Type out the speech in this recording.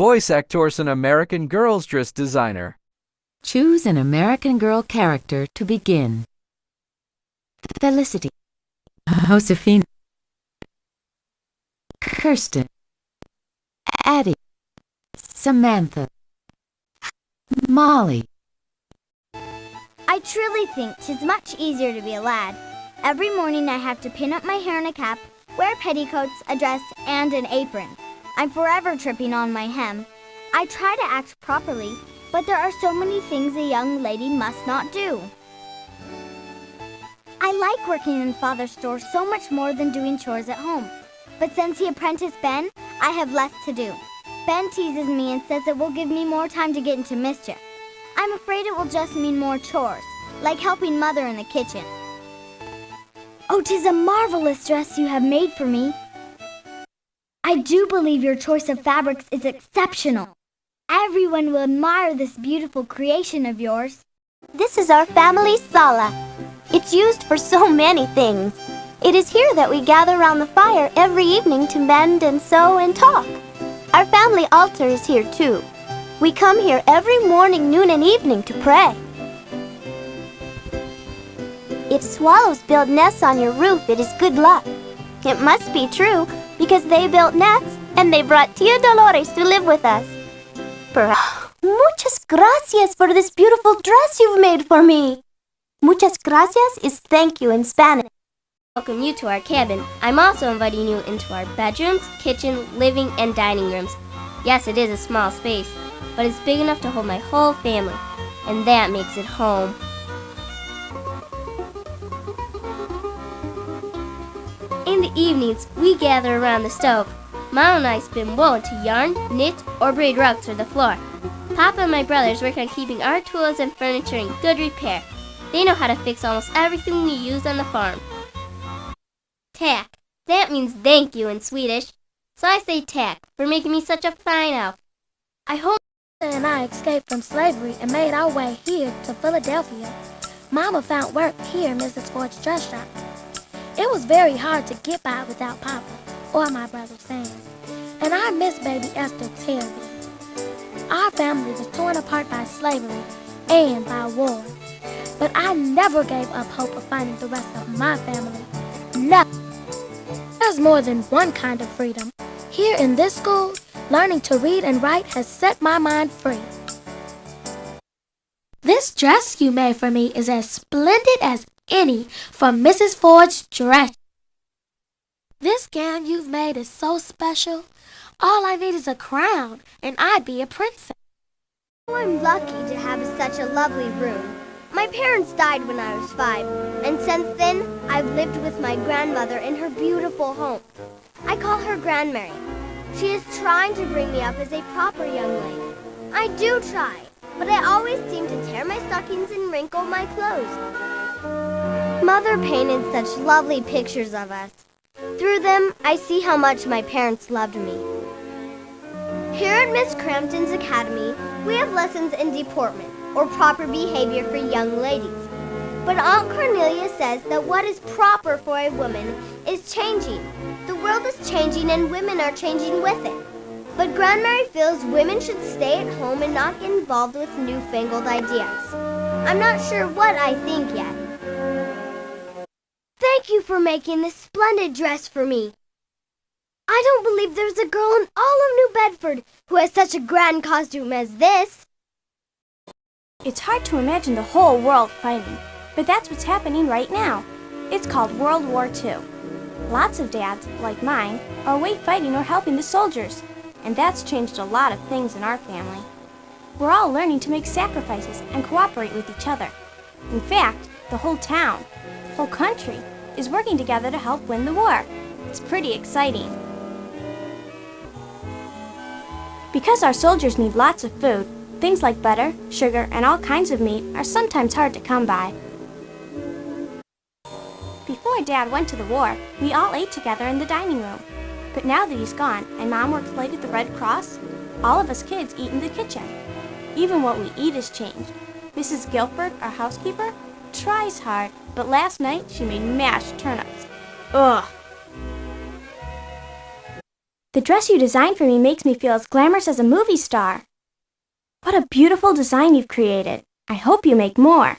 Voice actors an American Girl's dress designer. Choose an American Girl character to begin. Felicity, Josefina, Kirsten, Addy, Samantha, Molly. I truly think 'tis much easier to be a lad. Every morning I have to pin up my hair in a cap, wear petticoats, a dress, and an apron. I'm forever tripping on my hem. I try to act properly, but there are so many things a young lady must not do. I like working in Father's store so much more than doing chores at home. But since he apprenticed Ben, I have less to do. Ben teases me and says it will give me more time to get into mischief. I'm afraid it will just mean more chores, like helping Mother in the kitchen. Oh, 'tis a marvelous dress you have made for me. I do believe your choice of fabrics is exceptional. Everyone will admire this beautiful creation of yours. This is our family sala. It's used for so many things. It is here that we gather around the fire every evening to mend and sew and talk. Our family altar is here too. We come here every morning, noon, and evening to pray. If swallows build nests on your roof, it is good luck. It must be true, because they built nests and they brought Tia Dolores to live with us. Muchas gracias for this beautiful dress you've made for me. Muchas gracias is thank you in Spanish. Welcome you to our cabin. I'm also inviting you into our bedrooms, kitchen, living, and dining rooms. Yes, it is a small space, but it's big enough to hold my whole family, and that makes it home. In the evenings, we gather around the stove. Mom and I spin wool into yarn, knit, or braid rugs for the floor. Papa and my brothers work on keeping our tools and furniture in good repair. They know how to fix almost everything we use on the farm. Tack. That means thank you in Swedish. So I say tack for making me such a fine elf. I hope Mama and I escaped from slavery and made our way here to Philadelphia. Mama found work here in Mrs. Ford's dress shop. It was very hard to get by without Papa or my brother Sam. And I miss baby Esther terribly. Our family was torn apart by slavery and by war. But I never gave up hope of finding the rest of my family. No. There's more than one kind of freedom. Here in this school, learning to read and write has set my mind free. This dress you made for me is as splendid as any from Mrs. Ford's dress. This gown you've made is so special. All I need is a crown, and I'd be a princess. Oh, I'm lucky to have such a lovely room. My parents died when I was 5, and since then, I've lived with my grandmother in her beautiful home. I call her Grandmary. She is trying to bring me up as a proper young lady. I do try, but I always seem to tear my stockings and wrinkle my clothes. Mother painted such lovely pictures of us. Through them, I see how much my parents loved me. Here at Miss Crampton's Academy, we have lessons in deportment, or proper behavior for young ladies. But Aunt Cornelia says that what is proper for a woman is changing. The world is changing and women are changing with it. But Grandmary feels women should stay at home and not get involved with newfangled ideas. I'm not sure what I think yet. Thank you for making this splendid dress for me. I don't believe there's a girl in all of New Bedford who has such a grand costume as this. It's hard to imagine the whole world fighting, but that's what's happening right now. It's called World War II. Lots of dads, like mine, are away fighting or helping the soldiers, and that's changed a lot of things in our family. We're all learning to make sacrifices and cooperate with each other. In fact, the whole town, the whole country, is working together to help win the war. It's pretty exciting. Because our soldiers need lots of food, things like butter, sugar, and all kinds of meat are sometimes hard to come by. Before Dad went to the war, we all ate together in the dining room. But now that he's gone and Mom works late at the Red Cross, all of us kids eat in the kitchen. Even what we eat has changed. Mrs. Guilford, our housekeeper, tries hard, but last night she made mashed turnips. Ugh! The dress you designed for me makes me feel as glamorous as a movie star. What a beautiful design you've created. I hope you make more.